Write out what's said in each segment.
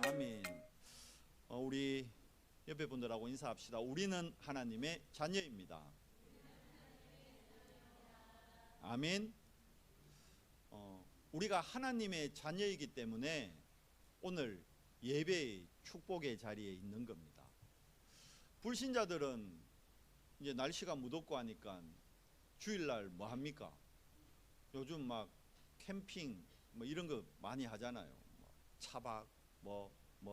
아멘. 우리 옆에 분들하고 인사합시다. 우리는 하나님의 자녀입니다. 아멘. 우리가 하나님의 자녀이기 때문에 오늘 예배의 축복의 자리에 있는 겁니다. 불신자들은 이제 날씨가 무덥고 하니까 주일날 뭐 합니까? 요즘 막 캠핑 뭐 이런 거 많이 하잖아요. 차박 뭐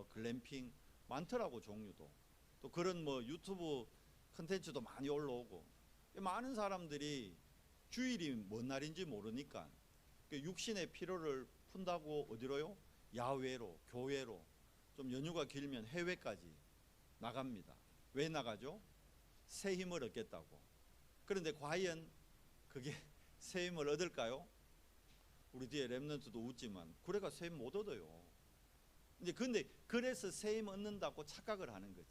글램핑 많더라고, 종류도. 또 그런 뭐 유튜브 컨텐츠도 많이 올라오고. 많은 사람들이 주일이 뭔 날인지 모르니까 육신의 피로를 푼다고 어디로요? 야외로, 교회로, 좀 연휴가 길면 해외까지 나갑니다. 왜 나가죠? 새 힘을 얻겠다고. 그런데 과연 그게 새 힘을 얻을까요? 우리 뒤에 렘넌트도 웃지만 그래가 새 힘 못 얻어요. 이제 근데 그래서 새 힘 얻는다고 착각을 하는 거지.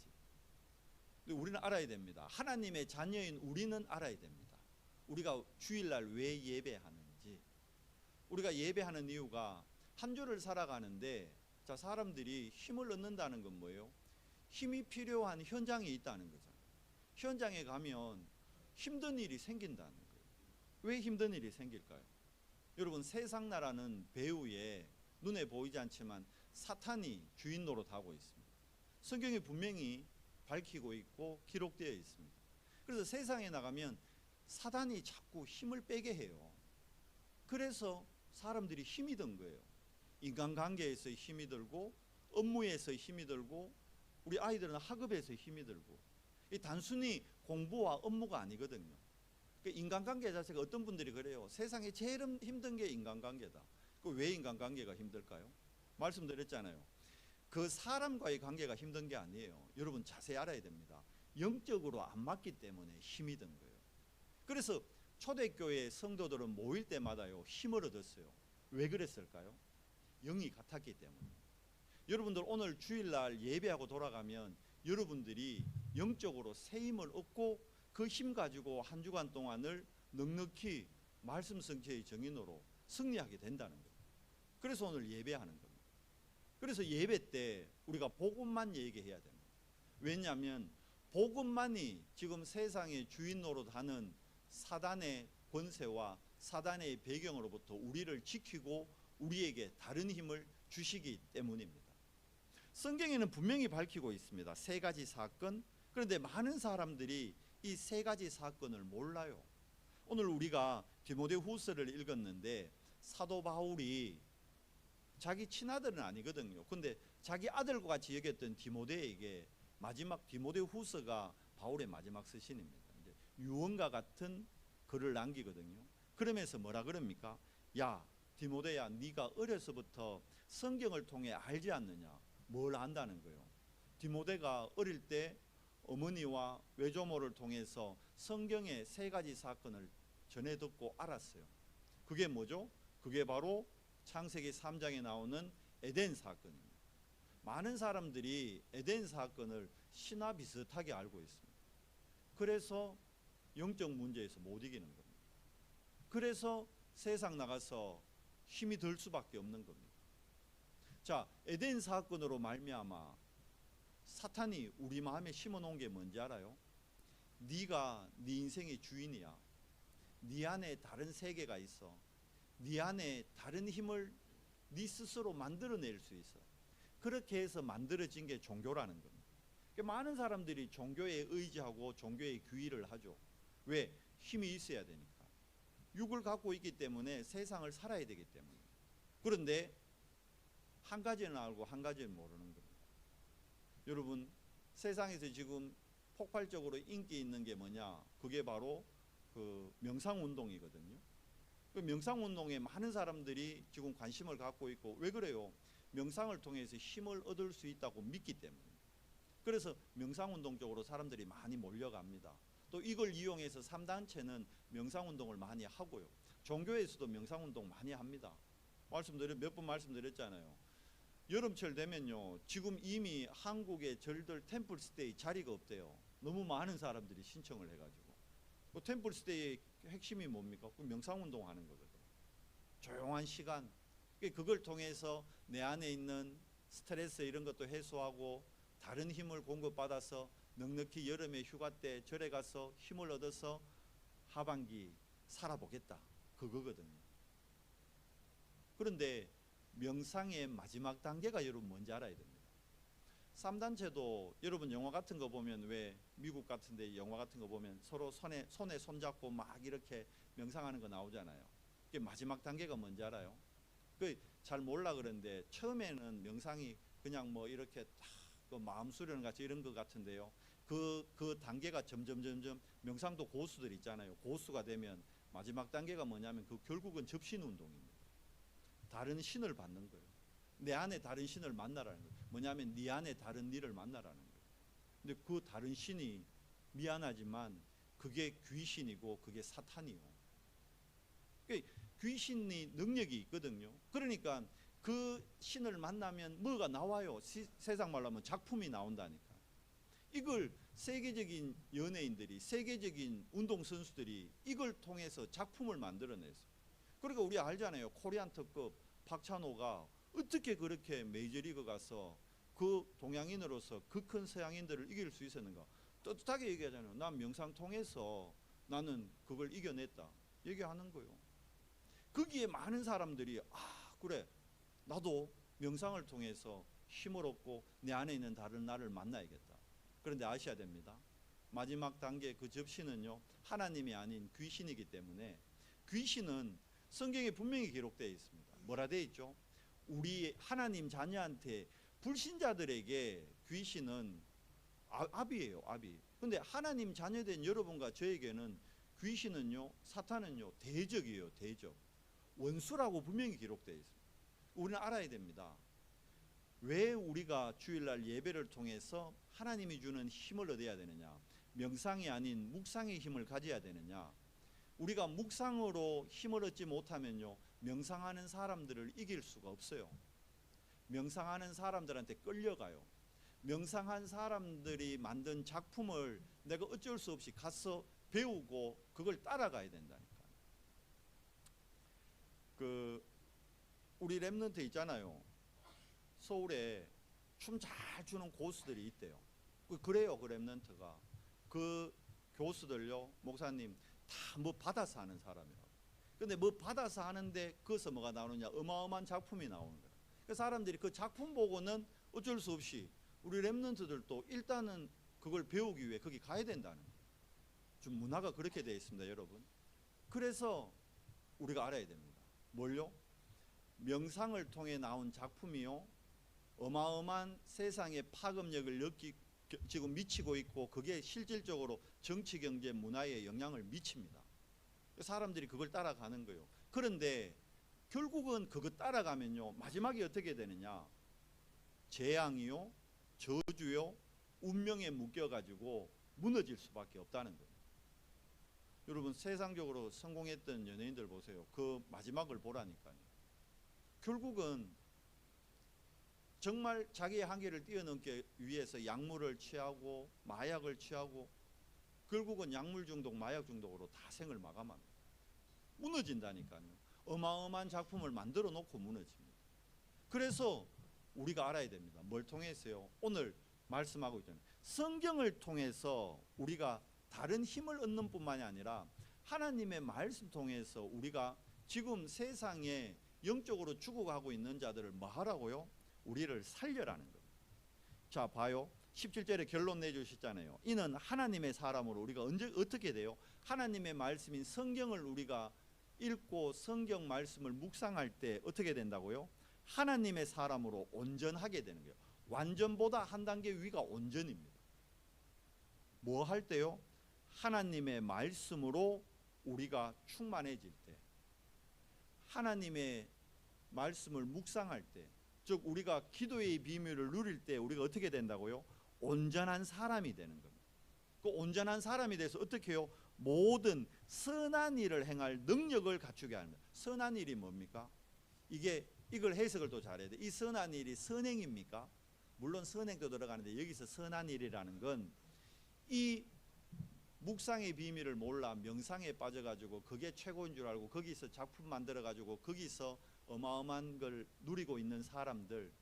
근데 우리는 알아야 됩니다. 하나님의 자녀인 우리는 알아야 됩니다. 우리가 주일날 왜 예배하는지. 우리가 예배하는 이유가 한 주를 살아가는데, 자, 사람들이 힘을 얻는다는 건 뭐예요? 힘이 필요한 현장에 있다는 거잖아요. 현장에 가면 힘든 일이 생긴다는 거예요. 왜 힘든 일이 생길까요? 여러분, 세상나라는 배후에 눈에 보이지 않지만 사탄이 주인 노릇하고 있습니다. 성경에 분명히 밝히고 있고 기록되어 있습니다. 그래서 세상에 나가면 사단이 자꾸 힘을 빼게 해요. 그래서 사람들이 힘이 든 거예요. 인간관계에서 힘이 들고, 업무에서 힘이 들고, 우리 아이들은 학업에서 힘이 들고. 이 단순히 공부와 업무가 아니거든요. 인간관계 자체가, 어떤 분들이 그래요. 세상에 제일 힘든 게 인간관계다. 왜 인간관계가 힘들까요? 말씀드렸잖아요. 그 사람과의 관계가 힘든 게 아니에요. 여러분 자세히 알아야 됩니다. 영적으로 안 맞기 때문에 힘이 든 거예요. 그래서 초대교회 성도들은 모일 때마다요 힘을 얻었어요. 왜 그랬을까요? 영이 같았기 때문에. 여러분들 오늘 주일날 예배하고 돌아가면 여러분들이 영적으로 새 힘을 얻고 그 힘 가지고 한 주간 동안을 넉넉히 말씀 성취의 정인으로 승리하게 된다는 거예요. 그래서 오늘 예배하는 겁니다. 그래서 예배 때 우리가 복음만 얘기해야 됩니다. 왜냐하면 복음만이 지금 세상의 주인 노릇하는 사단의 권세와 사단의 배경으로부터 우리를 지키고 우리에게 다른 힘을 주시기 때문입니다. 성경에는 분명히 밝히고 있습니다. 세 가지 사건. 그런데 많은 사람들이 이 세 가지 사건을 몰라요. 오늘 우리가 디모데후서를 읽었는데 사도 바울이 자기 친아들은 아니거든요. 근데 자기 아들과 같이 여겼던 디모데에게 마지막 디모데후서가 바울의 마지막 서신입니다. 이제 유언과 같은 글을 남기거든요. 그러면서 뭐라 그럽니까? 야, 디모데야, 네가 어려서부터 성경을 통해 알지 않느냐? 뭘 안다는 거예요? 디모데가 어릴 때 어머니와 외조모를 통해서 성경의 세 가지 사건을 전해 듣고 알았어요. 그게 뭐죠? 그게 바로 창세기 3장에 나오는 에덴 사건입니다. 많은 사람들이 에덴 사건을 신화 비슷하게 알고 있습니다. 그래서 영적 문제에서 못 이기는 겁니다. 그래서 세상 나가서 힘이 들 수밖에 없는 겁니다. 자, 에덴 사건으로 말미암아 사탄이 우리 마음에 심어놓은 게 뭔지 알아요? 네가 네 인생의 주인이야. 네 안에 다른 세계가 있어. 네 안에 다른 힘을 네 스스로 만들어낼 수 있어. 그렇게 해서 만들어진 게 종교라는 겁니다. 많은 사람들이 종교에 의지하고 종교에 귀의를 하죠. 왜? 힘이 있어야 되니까. 육을 갖고 있기 때문에 세상을 살아야 되기 때문에. 그런데 한 가지는 알고 한 가지는 모르는 겁니다. 여러분, 세상에서 지금 폭발적으로 인기 있는 게 뭐냐? 그게 바로 그 명상운동이거든요. 그 명상운동에 많은 사람들이 지금 관심을 갖고 있고, 왜 그래요? 명상을 통해서 힘을 얻을 수 있다고 믿기 때문에. 그래서 명상운동 쪽으로 사람들이 많이 몰려갑니다. 또 이걸 이용해서 3단체는 명상운동을 많이 하고요. 종교에서도 명상운동 많이 합니다. 몇 번 말씀드렸잖아요. 여름철 되면요, 지금 이미 한국의 절들 템플스테이 자리가 없대요. 너무 많은 사람들이 신청을 해가지고. 템플스테이의 핵심이 뭡니까? 그 명상운동 하는 거거든요. 조용한 시간, 그걸 통해서 내 안에 있는 스트레스 이런 것도 해소하고 다른 힘을 공급받아서 넉넉히 여름에 휴가 때 절에 가서 힘을 얻어서 하반기 살아보겠다, 그거거든요. 그런데 명상의 마지막 단계가 여러분 뭔지 알아야 됩니다. 3단체도 여러분 영화 같은 거 보면, 왜 미국 같은 데 영화 같은 거 보면 서로 손에 손 잡고 막 이렇게 명상하는 거 나오잖아요. 그게 마지막 단계가 뭔지 알아요? 그 잘 몰라 그러는데, 처음에는 명상이 그냥 뭐 이렇게 그 마음 수련 같이 이런 것 같은데요, 그 단계가 점점 명상도 고수들 있잖아요. 고수가 되면 마지막 단계가 뭐냐면 결국은 접신 운동입니다. 다른 신을 받는 거예요. 내 안에 다른 신을 만나라는 거예요. 뭐냐면 네 안에 다른 니를 만나라는 거예요. 근데 그 다른 신이 미안하지만 그게 귀신이고 그게 사탄이요. 그러니까 귀신이 능력이 있거든요. 그러니까 그 신을 만나면 뭐가 나와요. 세상 말로 하면 작품이 나온다니까. 이걸 세계적인 연예인들이, 세계적인 운동선수들이 이걸 통해서 작품을 만들어냈어요. 그러니까 우리 알잖아요. 코리안 특급 박찬호가 어떻게 그렇게 메이저리그 가서 그 동양인으로서 그 큰 서양인들을 이길 수 있었는가. 떳떳하게 얘기하잖아요. 난 명상 통해서 나는 그걸 이겨냈다 얘기하는 거예요. 거기에 많은 사람들이 그래, 나도 명상을 통해서 힘을 얻고 내 안에 있는 다른 나를 만나야겠다. 그런데 아셔야 됩니다. 마지막 단계 그 접신은요, 하나님이 아닌 귀신이기 때문에, 귀신은 성경에 분명히 기록되어 있습니다. 뭐라 되어 있죠? 우리 하나님 자녀한테, 불신자들에게 귀신은 아비예요, 아비. 근데 하나님 자녀된 여러분과 저에게는 귀신은요, 사탄은요, 대적이에요, 대적. 원수라고 분명히 기록되어 있습니다. 우리는 알아야 됩니다. 왜 우리가 주일날 예배를 통해서 하나님이 주는 힘을 얻어야 되느냐, 명상이 아닌 묵상의 힘을 가져야 되느냐. 우리가 묵상으로 힘을 얻지 못하면요, 명상하는 사람들을 이길 수가 없어요. 명상하는 사람들한테 끌려가요. 명상한 사람들이 만든 작품을 내가 어쩔 수 없이 가서 배우고 그걸 따라가야 된다니까. 우리 랩런트 있잖아요. 서울에 춤 잘 추는 고수들이 있대요. 그래요, 그 랩런트가. 그 교수들요, 목사님 다 뭐 받아서 하는 사람이라고. 근데 뭐 받아서 하는데 거기서 뭐가 나오느냐, 어마어마한 작품이 나오는 거예요. 그 사람들이 그 작품 보고는 어쩔 수 없이 우리 랩런트들도 일단은 그걸 배우기 위해 거기 가야 된다는 거예요. 좀 문화가 그렇게 되어 있습니다, 여러분. 그래서 우리가 알아야 됩니다. 뭘요? 명상을 통해 나온 작품이요, 어마어마한 세상의 파급력을 지금 미치고 있고, 그게 실질적으로 정치, 경제, 문화에 영향을 미칩니다. 사람들이 그걸 따라가는 거예요. 그런데 결국은 그거 따라가면요, 마지막에 어떻게 되느냐, 재앙이요, 저주요, 운명에 묶여가지고 무너질 수밖에 없다는 거예요. 여러분, 세상적으로 성공했던 연예인들 보세요. 그 마지막을 보라니까요. 결국은 정말 자기의 한계를 뛰어넘기 위해서 약물을 취하고 마약을 취하고, 결국은 약물 중독, 마약 중독으로 다 생을 마감합니다. 무너진다니까요. 어마어마한 작품을 만들어 놓고 무너집니다. 그래서 우리가 알아야 됩니다. 뭘 통해서요? 오늘 말씀하고 있잖아요. 성경을 통해서 우리가 다른 힘을 얻는 뿐만이 아니라 하나님의 말씀 통해서 우리가 지금 세상에 영적으로 죽어가고 있는 자들을 뭐 하라고요? 우리를 살려라는 겁니다. 자, 봐요. 17절에 결론 내주셨잖아요. 이는 하나님의 사람으로 우리가 언제 어떻게 돼요? 하나님의 말씀인 성경을 우리가 읽고 성경 말씀을 묵상할 때 어떻게 된다고요? 하나님의 사람으로 온전하게 되는 거예요. 완전보다 한 단계 위가 온전입니다. 뭐 할 때요? 하나님의 말씀으로 우리가 충만해질 때, 하나님의 말씀을 묵상할 때, 즉 우리가 기도의 비밀을 누릴 때 우리가 어떻게 된다고요? 온전한 사람이 되는 겁니다. 그 온전한 사람이 돼서 어떻게 해요? 모든 선한 일을 행할 능력을 갖추게 합니다. 선한 일이 뭡니까? 이걸 해석을 또 잘해야 돼. 이 선한 일이 선행입니까? 물론 선행도 들어가는데, 여기서 선한 일이라는 건 이 묵상의 비밀을 몰라 명상에 빠져가지고 그게 최고인 줄 알고 거기서 작품 만들어가지고 거기서 어마어마한 걸 누리고 있는 사람들,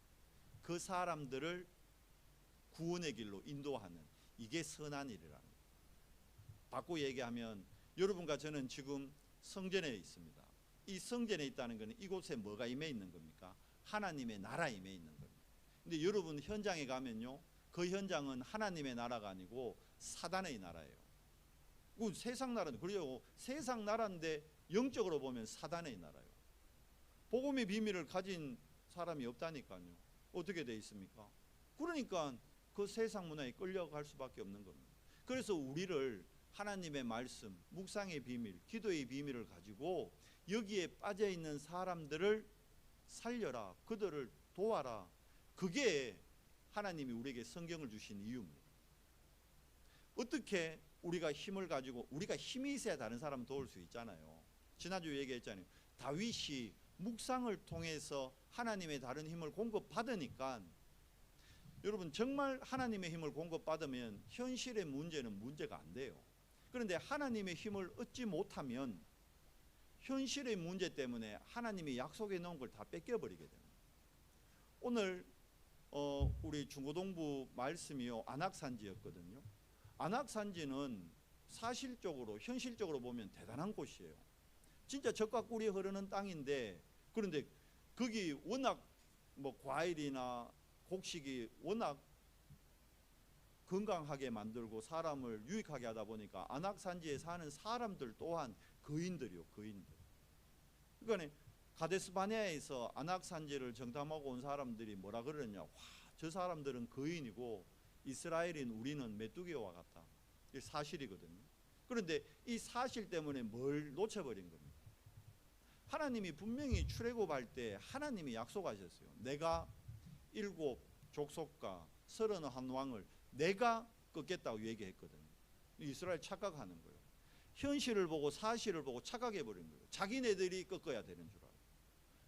그 사람들을 구원의 길로 인도하는, 이게 선한 일이라는 거예요. 바꿔 얘기하면 여러분과 저는 지금 성전에 있습니다. 이 성전에 있다는 것은 이곳에 뭐가 임해 있는 겁니까? 하나님의 나라 임해 있는 겁니다. 근데 여러분 현장에 가면요, 그 현장은 하나님의 나라가 아니고 사단의 나라예요. 그 세상 나라는, 그래요, 세상 나라인데 영적으로 보면 사단의 나라예요. 복음의 비밀을 가진 사람이 없다니까요. 어떻게 돼 있습니까? 그러니까 그 세상 문화에 끌려갈 수밖에 없는 겁니다. 그래서 우리를 하나님의 말씀, 묵상의 비밀, 기도의 비밀을 가지고 여기에 빠져 있는 사람들을 살려라, 그들을 도와라. 그게 하나님이 우리에게 성경을 주신 이유입니다. 어떻게 우리가 힘을 가지고, 우리가 힘이 있어야 다른 사람 도울 수 있잖아요. 지난주 얘기했잖아요. 다윗이 묵상을 통해서 하나님의 다른 힘을 공급받으니까, 여러분 정말 하나님의 힘을 공급받으면 현실의 문제는 문제가 안 돼요. 그런데 하나님의 힘을 얻지 못하면 현실의 문제 때문에 하나님이 약속해 놓은 걸 다 뺏겨버리게 됩니다. 오늘 우리 중고동부 말씀이요, 안악산지였거든요. 안악산지는 사실적으로 현실적으로 보면 대단한 곳이에요. 진짜 젖과 꿀이 흐르는 땅인데, 그런데 거기 워낙 뭐 과일이나 곡식이 워낙 건강하게 만들고 사람을 유익하게 하다 보니까 안악산지에 사는 사람들 또한 거인들이요, 거인들. 그러니까 가데스바네아에서 안악산지를 정탐하고 온 사람들이 뭐라 그러냐, 와, 저 사람들은 거인이고 이스라엘인 우리는 메뚜기와 같다. 이게 사실이거든요. 그런데 이 사실 때문에 뭘 놓쳐버린 겁니다. 하나님이 분명히 출애굽할 때 하나님이 약속하셨어요. 내가 7 족속과 31 왕을 내가 꺾겠다고 얘기했거든요. 이스라엘 착각하는 거예요. 현실을 보고 사실을 보고 착각해 버린 거예요. 자기네들이 꺾어야 되는 줄 알아요.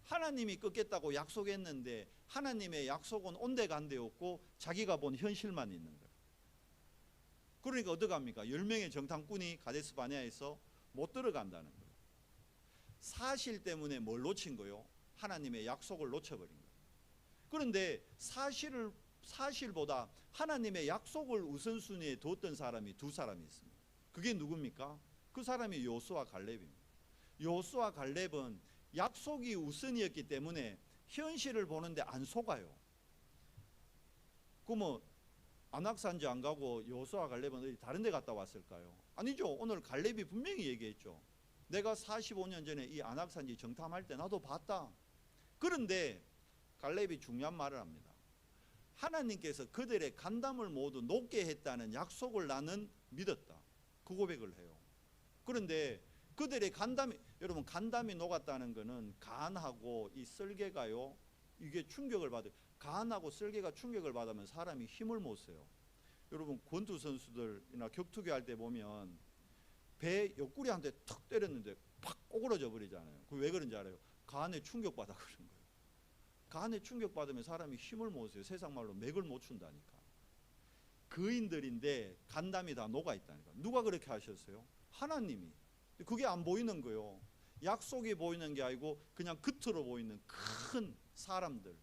하나님이 꺾겠다고 약속했는데 하나님의 약속은 온데간데 없고 자기가 본 현실만 있는 거예요. 그러니까 어떡합니까? 10명의 정탐꾼이 가데스바네아에서 못 들어간다는 거예요. 사실 때문에 뭘 놓친 거예요? 하나님의 약속을 놓쳐버린 거예요. 그런데 사실보다 하나님의 약속을 우선순위에 뒀던 사람이 2사람이 있습니다. 그게 누굽니까? 그 사람이 여호수아 갈렙입니다. 여호수아 갈렙은 약속이 우선이었기 때문에 현실을 보는데 안 속아요. 그러면 안악산지 안 가고 여호수아 갈렙은 어디 다른 데 갔다 왔을까요? 아니죠. 오늘 갈렙이 분명히 얘기했죠. 내가 45년 전에 이 안악산지 정탐할 때 나도 봤다. 그런데 갈렙이 중요한 말을 합니다. 하나님께서 그들의 간담을 모두 녹게 했다는 약속을 나는 믿었다. 그 고백을 해요. 그런데 그들의 간담이, 여러분 간담이 녹았다는 것은 간하고 이 쓸개가요, 이게 충격을 받아요. 간하고 쓸개가 충격을 받으면 사람이 힘을 못 써요. 여러분 권투 선수들이나 격투기 할 때 보면 배 옆구리 한 대 턱 때렸는데 팍 오그러져 버리잖아요. 그 왜 그런지 알아요? 간에 충격받아 그런 거예요. 간에 충격받으면 사람이 힘을 못 써요. 세상 말로 맥을 못 춘다니까. 거인들인데 간담이 다 녹아있다니까. 누가 그렇게 하셨어요? 하나님이. 그게 안 보이는 거예요. 약속이 보이는 게 아니고 그냥 겉으로 보이는 큰 사람들.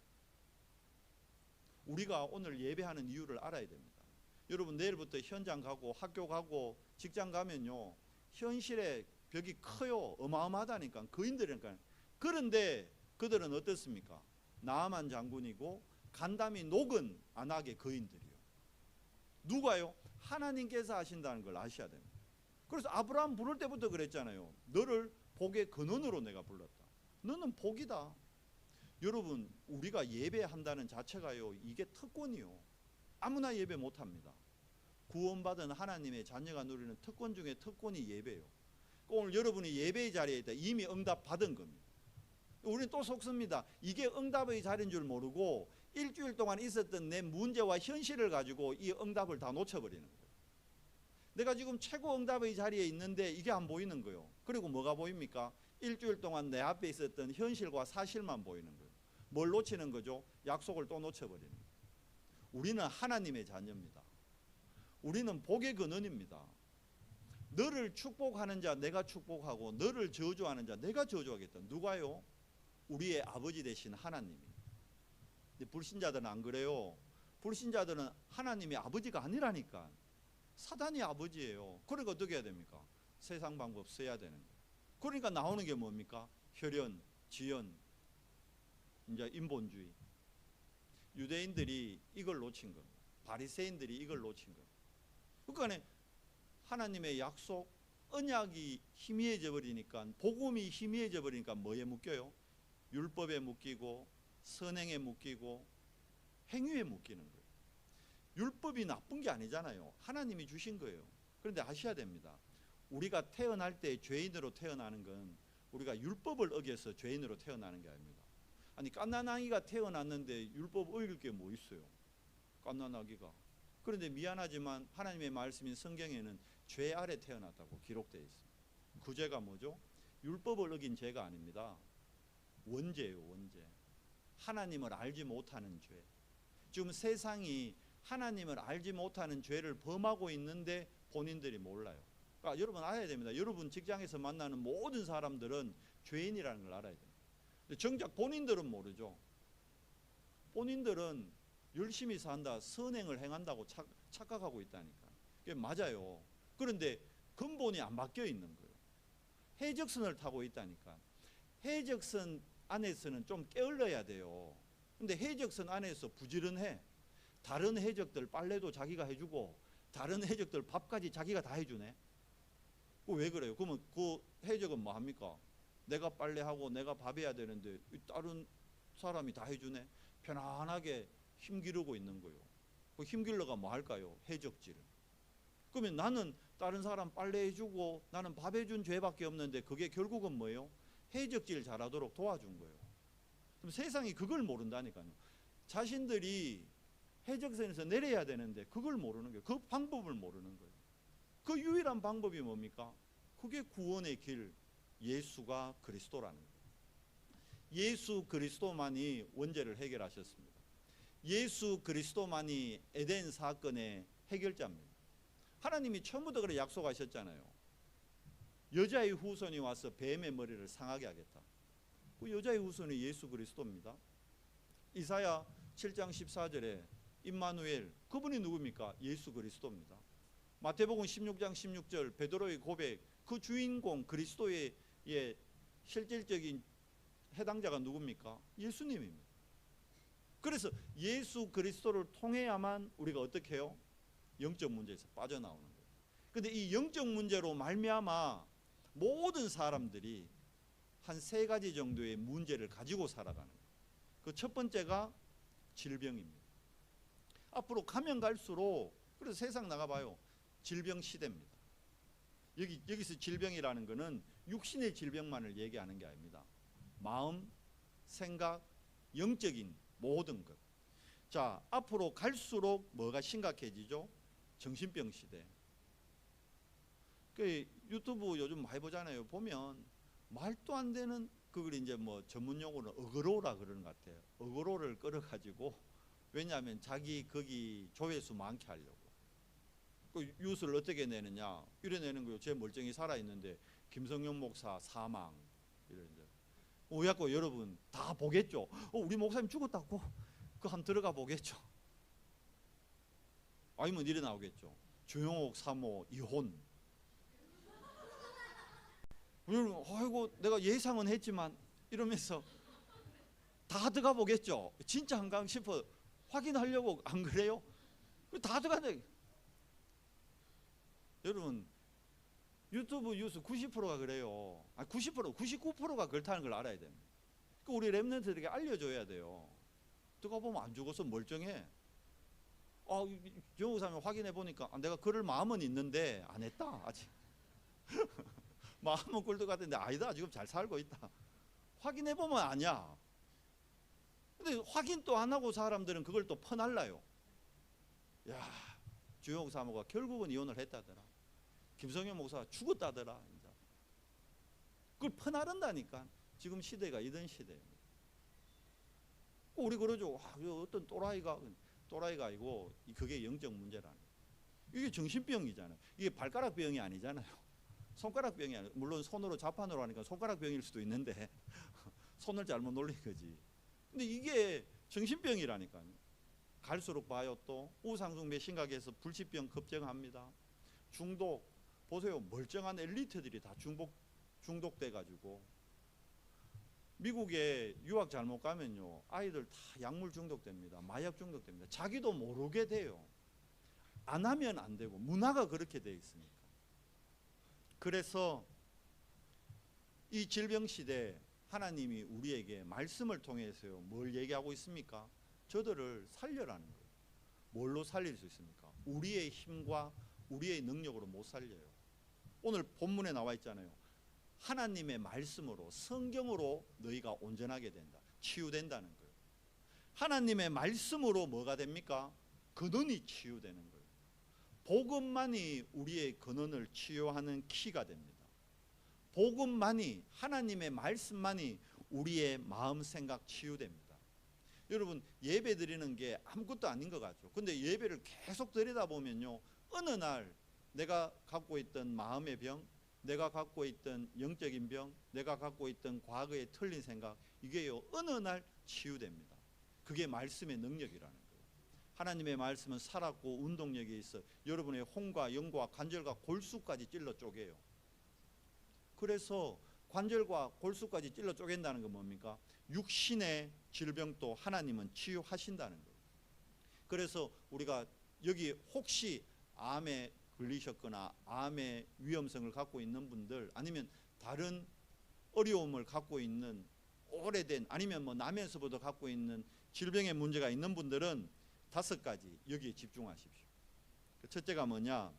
우리가 오늘 예배하는 이유를 알아야 됩니다. 여러분 내일부터 현장 가고 학교 가고 직장 가면요, 현실의 벽이 커요. 어마어마하다니까. 거인들이니까. 그런데 그들은 어떻습니까? 나아만 장군이고 간담이 녹은 안악의 거인들이요. 누가요? 하나님께서 하신다는 걸 아셔야 됩니다. 그래서 아브라함 부를 때부터 그랬잖아요. 너를 복의 근원으로 내가 불렀다. 너는 복이다. 여러분 우리가 예배한다는 자체가요, 이게 특권이요. 아무나 예배 못합니다. 구원받은 하나님의 자녀가 누리는 특권 중에 특권이 예배요. 오늘 여러분이 예배의 자리에 있다. 이미 응답 받은 겁니다. 우리는 또 속습니다. 이게 응답의 자리인 줄 모르고 일주일 동안 있었던 내 문제와 현실을 가지고 이 응답을 다 놓쳐버리는 거예요. 내가 지금 최고 응답의 자리에 있는데 이게 안 보이는 거예요. 그리고 뭐가 보입니까? 일주일 동안 내 앞에 있었던 현실과 사실만 보이는 거예요. 뭘 놓치는 거죠? 약속을 또 놓쳐버리는 거예요. 우리는 하나님의 자녀입니다. 우리는 복의 근원입니다. 너를 축복하는 자 내가 축복하고 너를 저주하는 자 내가 저주하겠다. 누가요? 우리의 아버지 되신 하나님이. 근데 불신자들은 안 그래요. 불신자들은 하나님이 아버지가 아니라니까. 사단이 아버지예요. 그러니까 어떻게 해야 됩니까? 세상 방법 써야 되는 거예요. 그러니까 나오는 게 뭡니까? 혈연, 지연, 이제 인본주의. 유대인들이 이걸 놓친 겁니다. 바리새인들이 이걸 놓친 겁니다. 그러니까 하나님의 약속, 언약이 희미해져 버리니까, 복음이 희미해져 버리니까 뭐에 묶여요? 율법에 묶이고 선행에 묶이고 행위에 묶이는 거예요. 율법이 나쁜 게 아니잖아요. 하나님이 주신 거예요. 그런데 아셔야 됩니다. 우리가 태어날 때 죄인으로 태어나는 건 우리가 율법을 어겨서 죄인으로 태어나는 게 아닙니다. 아니 갓난아기가 태어났는데 율법 어길 게 뭐 있어요? 갓난아기가. 그런데 미안하지만 하나님의 말씀인 성경에는 죄 아래 태어났다고 기록되어 있습니다. 그 죄가 뭐죠? 율법을 어긴 죄가 아닙니다. 원죄예요. 원죄. 하나님을 알지 못하는 죄. 지금 세상이 하나님을 알지 못하는 죄를 범하고 있는데 본인들이 몰라요. 그러니까 여러분 알아야 됩니다. 여러분 직장에서 만나는 모든 사람들은 죄인이라는 걸 알아야 됩니다. 근데 정작 본인들은 모르죠. 본인들은 열심히 산다, 선행을 행한다고 착각하고 있다니까. 그게 맞아요. 그런데 근본이 안 바뀌어 있는 거예요. 해적선을 타고 있다니까. 해적선 안에서는 좀 게을러야 돼요. 근데 해적선 안에서 부지런해. 다른 해적들 빨래도 자기가 해주고 다른 해적들 밥까지 자기가 다 해주네. 왜 그래요? 그러면 그 해적은 뭐 합니까? 내가 빨래하고 내가 밥 해야 되는데 다른 사람이 다 해주네. 편안하게 힘기르고 있는 거예요. 그 힘길러가 뭐 할까요? 해적질을. 그러면 나는 다른 사람 빨래 해주고 나는 밥 해준 죄밖에 없는데 그게 결국은 뭐예요? 해적질 잘하도록 도와준 거예요. 그럼 세상이 그걸 모른다니까요. 자신들이 해적선에서 내려야 되는데 그걸 모르는 거예요. 그 방법을 모르는 거예요. 그 유일한 방법이 뭡니까? 그게 구원의 길, 예수가 그리스도라는 거예요. 예수 그리스도만이 원죄를 해결하셨습니다. 예수 그리스도만이 에덴 사건의 해결자입니다. 하나님이 처음부터 그래 약속하셨잖아요. 여자의 후손이 와서 뱀의 머리를 상하게 하겠다. 그 여자의 후손이 예수 그리스도입니다. 이사야 7장 14절에 임마누엘, 그분이 누굽니까? 예수 그리스도입니다. 마태복음 16장 16절 베드로의 고백, 그 주인공 그리스도의 실질적인 해당자가 누굽니까? 예수님입니다. 그래서 예수 그리스도를 통해야만 우리가 어떻게 해요? 영적 문제에서 빠져나오는 거예요. 근데 이 영적 문제로 말미암아 모든 사람들이 한 세 가지 정도의 문제를 가지고 살아가는 거예요. 그 첫 번째가 질병입니다. 앞으로 가면 갈수록, 그래서 세상 나가봐요. 질병 시대입니다. 여기서 질병이라는 것은 육신의 질병만을 얘기하는 게 아닙니다. 마음, 생각, 영적인 모든 것. 자, 앞으로 갈수록 뭐가 심각해지죠? 정신병 시대. 그 유튜브 요즘 많이 보잖아요. 보면 말도 안 되는, 그걸 이제 뭐 전문 용어로 어그로라 그러는 것 같아요. 어그로를 끌어가지고, 왜냐하면 자기 거기 조회수 많게 하려고. 그 뉴스를 어떻게 내느냐? 이래내는 거예요. 제 멀쩡히 살아있는데 김성령 목사 사망 이러는데, 오야고 여러분 다 보겠죠. 우리 목사님 죽었다고 그 한번 들어가 보겠죠. 아니면 이래 나오겠죠. 주영옥 사모 이혼. 여러분 아이고 내가 예상은 했지만 이러면서 다 들어가 보겠죠. 진짜 한가 싶어 확인하려고. 안 그래요? 다 들어가네. 여러분 유튜브 뉴스 90%가 그래요. 90%, 99%가 그렇다는 걸 알아야 됩니다. 그러니까 우리 랩런트들에게 알려줘야 돼요. 들어가 보면 안 죽어서 멀쩡해. 정우사님 확인해 보니까 내가 그럴 마음은 있는데 안 했다 아직. 마음은 꿀떡 같은데 아니다, 지금 잘 살고 있다. 확인해 보면 아니야. 근데 확인 또 안 하고 사람들은 그걸 또 퍼날라요. 야, 주영 사모가 결국은 이혼을 했다더라. 김성현 목사가 죽었다더라. 그걸 퍼나른다니까. 지금 시대가 이런 시대입니다. 우리 그러죠. 어떤 또라이가 아니고 그게 영적 문제라는. 이게 정신병이잖아요. 이게 발가락병이 아니잖아요. 손가락병이 아니라, 물론 손으로 자판으로 하니까 손가락병일 수도 있는데 손을 잘못 놀린 거지. 근데 이게 정신병이라니까요. 갈수록 봐요. 또 우상숭배 심각해서 불치병 급증합니다. 중독 보세요. 멀쩡한 엘리트들이 다 중독돼 가지고, 미국에 유학 잘못 가면요, 아이들 다 약물 중독됩니다. 마약 중독됩니다. 자기도 모르게 돼요. 안 하면 안 되고, 문화가 그렇게 돼 있으니까. 그래서 이 질병 시대 하나님이 우리에게 말씀을 통해서요, 뭘 얘기하고 있습니까? 저들을 살려라는 거예요. 뭘로 살릴 수 있습니까? 우리의 힘과 우리의 능력으로 못 살려요. 오늘 본문에 나와 있잖아요. 하나님의 말씀으로, 성경으로 너희가 온전하게 된다. 치유된다는 거예요. 하나님의 말씀으로 뭐가 됩니까? 근원이 치유되는 거예요. 복음만이 우리의 근원을 치유하는 키가 됩니다. 복음만이, 하나님의 말씀만이 우리의 마음 생각 치유됩니다. 여러분, 예배 드리는 게 아무것도 아닌 것 같죠. 근데 예배를 계속 드리다 보면요, 어느 날 내가 갖고 있던 마음의 병, 내가 갖고 있던 영적인 병, 내가 갖고 있던 과거의 틀린 생각, 이게요, 어느 날 치유됩니다. 그게 말씀의 능력이라는 거예요. 하나님의 말씀은 살았고 운동력이 있어 여러분의 혼과 영과 관절과 골수까지 찔러 쪼개요. 그래서 관절과 골수까지 찔러 쪼갠다는 건 뭡니까? 육신의 질병도 하나님은 치유하신다는 거예요. 그래서 우리가 여기 혹시 암에 걸리셨거나 암의 위험성을 갖고 있는 분들, 아니면 다른 어려움을 갖고 있는 오래된, 아니면 뭐 나면서부터 갖고 있는 질병의 문제가 있는 분들은 5가지 여기에 집중하십시오. 첫째가 뭐냐?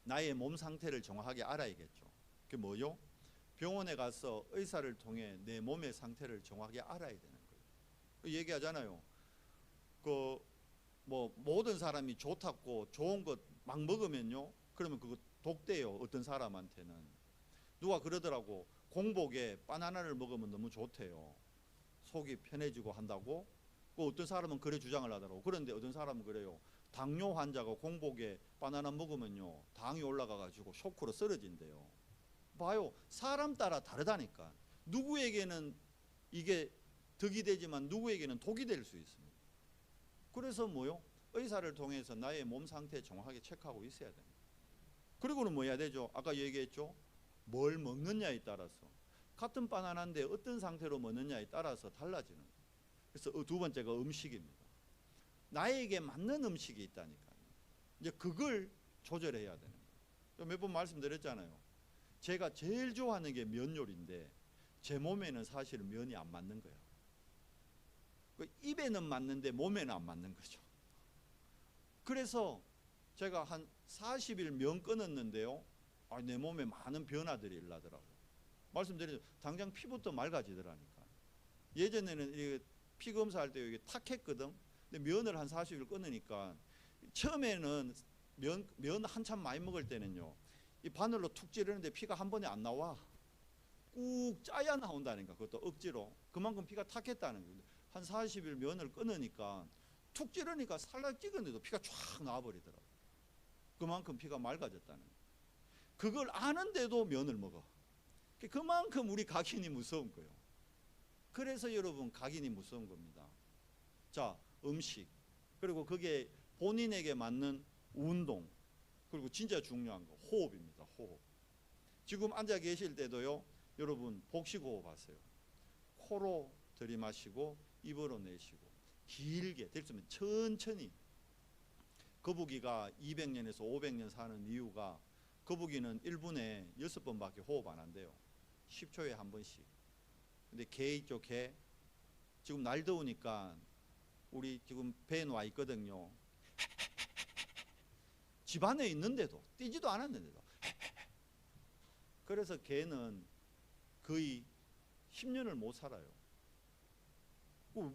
나의 몸 상태를 정확하게 알아야겠죠. 그게 뭐요? 병원에 가서 의사를 통해 내 몸의 상태를 정확하게 알아야 되는 거예요. 얘기하잖아요. 뭐 모든 사람이 좋다고 좋은 것 막 먹으면요, 그러면 그거 독돼요. 어떤 사람한테는. 누가 그러더라고. 공복에 바나나를 먹으면 너무 좋대요. 속이 편해지고 한다고. 어떤 사람은 그래 주장을 하더라고. 그런데 어떤 사람은 그래요. 당뇨 환자가 공복에 바나나 먹으면요, 당이 올라가 가지고 쇼크로 쓰러진대요. 봐요. 사람 따라 다르다니까. 누구에게는 이게 덕이 되지만 누구에게는 독이 될 수 있습니다. 그래서 뭐요? 의사를 통해서 나의 몸 상태 정확하게 체크하고 있어야 됩니다. 그리고는 뭐 해야 되죠? 아까 얘기했죠? 뭘 먹느냐에 따라서, 같은 바나나인데 어떤 상태로 먹느냐에 따라서 달라지는 거예요. 그래서 두 번째가 음식입니다. 나에게 맞는 음식이 있다니까요. 이제 그걸 조절해야 되는 거예요. 몇 번 말씀드렸잖아요. 제가 제일 좋아하는 게 면 요리인데 제 몸에는 사실 면이 안 맞는 거예요. 입에는 맞는데 몸에는 안 맞는 거죠. 그래서 제가 한 40일 면 끊었는데요, 내 몸에 많은 변화들이 일어나더라고요. 말씀드리죠. 당장 피부도 맑아지더라니까. 예전에는 피 검사할 때 여기 탁했거든. 근데 면을 한 40일 끊으니까, 처음에는 면 한참 많이 먹을 때는요, 이 바늘로 툭 찌르는데 피가 한 번에 안 나와. 꾹 짜야 나온다니까. 그것도 억지로. 그만큼 피가 탁했다는 거예요. 한 40일 면을 끊으니까 툭 찌르니까 살짝 찍었는데도 피가 쫙 나와버리더라고요. 그만큼 피가 맑아졌다는 거예요. 그걸 아는데도 면을 먹어. 그만큼 우리 각인이 무서운 거예요. 그래서 여러분, 각인이 무서운 겁니다. 자, 음식, 그리고 그게 본인에게 맞는 운동, 그리고 진짜 중요한 거 호흡입니다. 호흡. 지금 앉아 계실 때도요, 여러분 복식호흡 하세요. 코로 들이마시고 입으로 내쉬고, 길게, 될 수 있으면 천천히. 거북이가 200년에서 500년 사는 이유가, 거북이는 1분에 6번밖에 호흡 안 한대요. 10초에 한 번씩. 근데 개 있죠, 개. 지금 날 더우니까 우리 지금 배에 와 있거든요. 집 안에 있는데도, 뛰지도 않았는데도. 그래서 개는 거의 10년을 못 살아요.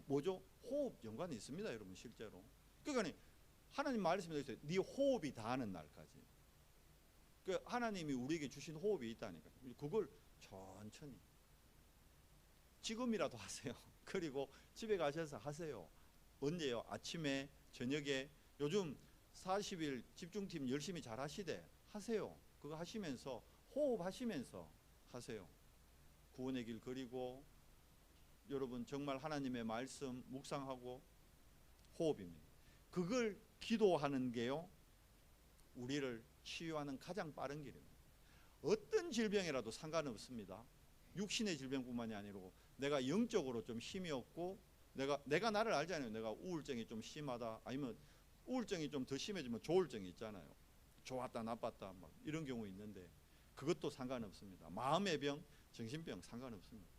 뭐죠? 호흡 연관이 있습니다, 여러분, 실제로. 그러니까 하나님 말씀에 있어요. 네 호흡이 닿는 날까지. 하나님이 우리에게 주신 호흡이 있다니까. 그걸 천천히. 지금이라도 하세요. 그리고 집에 가셔서 하세요. 언제요? 아침에, 저녁에. 요즘 40일 집중팀 열심히 잘 하시되 하세요. 그거 하시면서 호흡하시면서 하세요. 구원의 길 그리고 여러분 정말 하나님의 말씀 묵상하고 호흡입니다. 그걸 기도하는 게요, 우리를 치유하는 가장 빠른 길입니다. 어떤 질병이라도 상관없습니다. 육신의 질병뿐만이 아니고 내가 영적으로 좀 힘이 없고 내가 나를 알잖아요. 내가 우울증이 좀 심하다, 아니면 우울증이 좀 더 심해지면 조울증이 있잖아요. 좋았다 나빴다 막 이런 경우 있는데 그것도 상관없습니다. 마음의 병, 정신병 상관없습니다.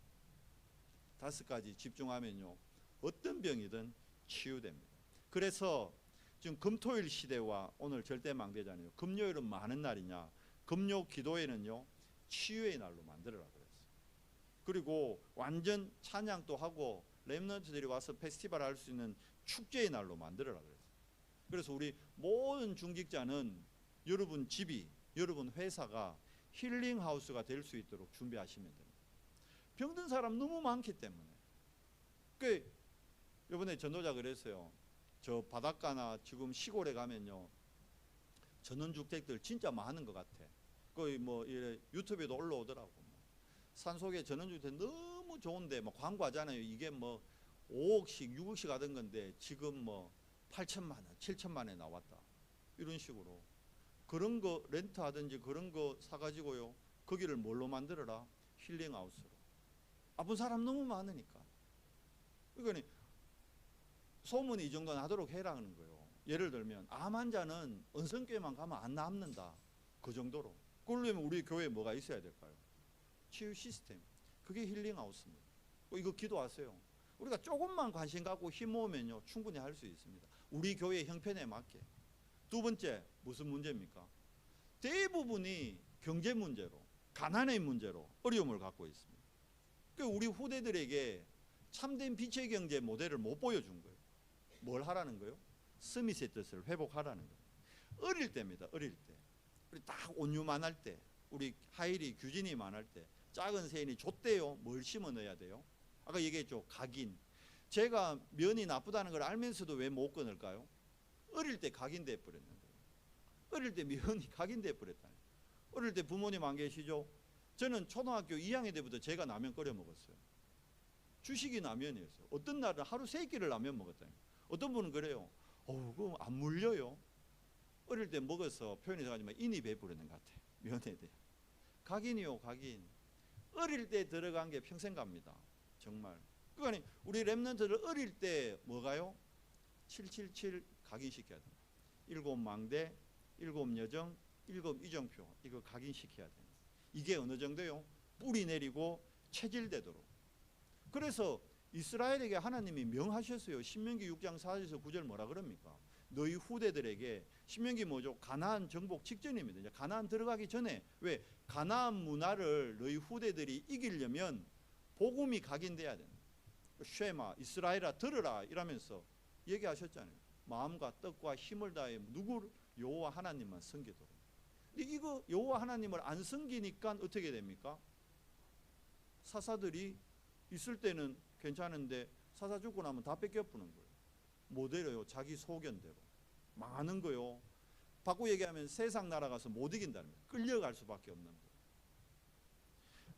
5가지 집중하면요, 어떤 병이든 치유됩니다. 그래서 지금 금토일 시대와 오늘 절대망대잖아요. 금요일은 많은 날이냐, 금요 기도회는요 치유의 날로 만들어라 그랬어요. 그리고 완전 찬양도 하고 렘넌트들이 와서 페스티벌 할 수 있는 축제의 날로 만들어라 그랬어요. 그래서 우리 모든 중직자는 여러분 집이, 여러분 회사가 힐링하우스가 될 수 있도록 준비하시면 됩니다. 병든 사람 너무 많기 때문에. 이번에 전도자 그랬어요. 저 바닷가나 지금 시골에 가면요, 전원주택들 진짜 많은 것 같아. 거의 뭐 유튜브에도 올라오더라고. 산속에 전원주택 너무 좋은데 뭐 광고하잖아요. 이게 뭐 5억씩 6억씩 하던 건데 지금 뭐 8천만 원, 7천만 원에 나왔다. 이런 식으로. 그런 거 렌트하든지 그런 거 사가지고요, 거기를 뭘로 만들어라? 힐링하우스로. 아픈 사람 너무 많으니까. 그러니까 소문이 이 정도는 하도록 해라는 거예요. 예를 들면 암 환자는 은성교회만 가면 안 남는다, 그 정도로. 그러려면 우리 교회에 뭐가 있어야 될까요? 치유 시스템. 그게 힐링하우스입니다. 이거 기도하세요. 우리가 조금만 관심 갖고 힘 모으면요 충분히 할 수 있습니다. 우리 교회 형편에 맞게. 두 번째, 무슨 문제입니까? 대부분이 경제 문제로, 가난의 문제로 어려움을 갖고 있습니다. 우리 후대들에게 참된 빛의 경제 모델을 못 보여준 거예요. 뭘 하라는 거예요? 스미스의 뜻을 회복하라는 거예요. 어릴 때입니다. 어릴 때. 우리 딱 온유만할 때, 우리 하일이 규진이 만할 때, 작은 세인이 줬대요. 뭘 심어 넣어야 돼요? 아까 얘기했죠. 각인. 제가 면이 나쁘다는 걸 알면서도 왜 못 끊을까요? 어릴 때 각인돼 버렸는 거예요. 어릴 때 면이 각인돼 버렸다. 어릴 때 부모님 안 계시죠? 저는 초등학교 2학년 때부터 제가 라면 끓여 먹었어요. 주식이 라면이었어요. 어떤 날은 하루 3끼를 라면 먹었다니. 어떤 분은 그래요. 그거 안 물려요. 어릴 때 먹어서 표현해서 하지만 인이 배부르는 것 같아요. 면에 대해. 각인이요, 각인. 어릴 때 들어간 게 평생 갑니다. 정말. 그러니까 우리 렘넌트들 어릴 때 뭐가요? 777 각인시켜야 됩니다. 7망대, 7여정, 7이정표. 이거 각인시켜야 됩니다. 이게 어느 정도요? 뿌리 내리고 체질되도록. 그래서 이스라엘에게 하나님이 명하셨어요. 신명기 6장 4절에서 9절 뭐라 그럽니까? 너희 후대들에게, 신명기 뭐죠? 가나안 정복 직전입니다. 이제 가나안 들어가기 전에. 왜? 가나안 문화를 너희 후대들이 이기려면 복음이 각인돼야 된다. 쉐마, 이스라엘아 들으라 이러면서 얘기하셨잖아요. 마음과 뜻과 힘을 다해 누구를? 여호와 하나님만 섬기도록. 근데 이거 여호와 하나님을 안 섬기니까 어떻게 됩니까? 사사들이 있을 때는 괜찮은데 사사 죽고 나면 다 뺏겨쁘는 거예요. 못 이뤄요. 자기 소견대로. 망하는 거요. 바꾸고 얘기하면 세상 날아가서 못 이긴다는 거예요. 끌려갈 수밖에 없는 거예요.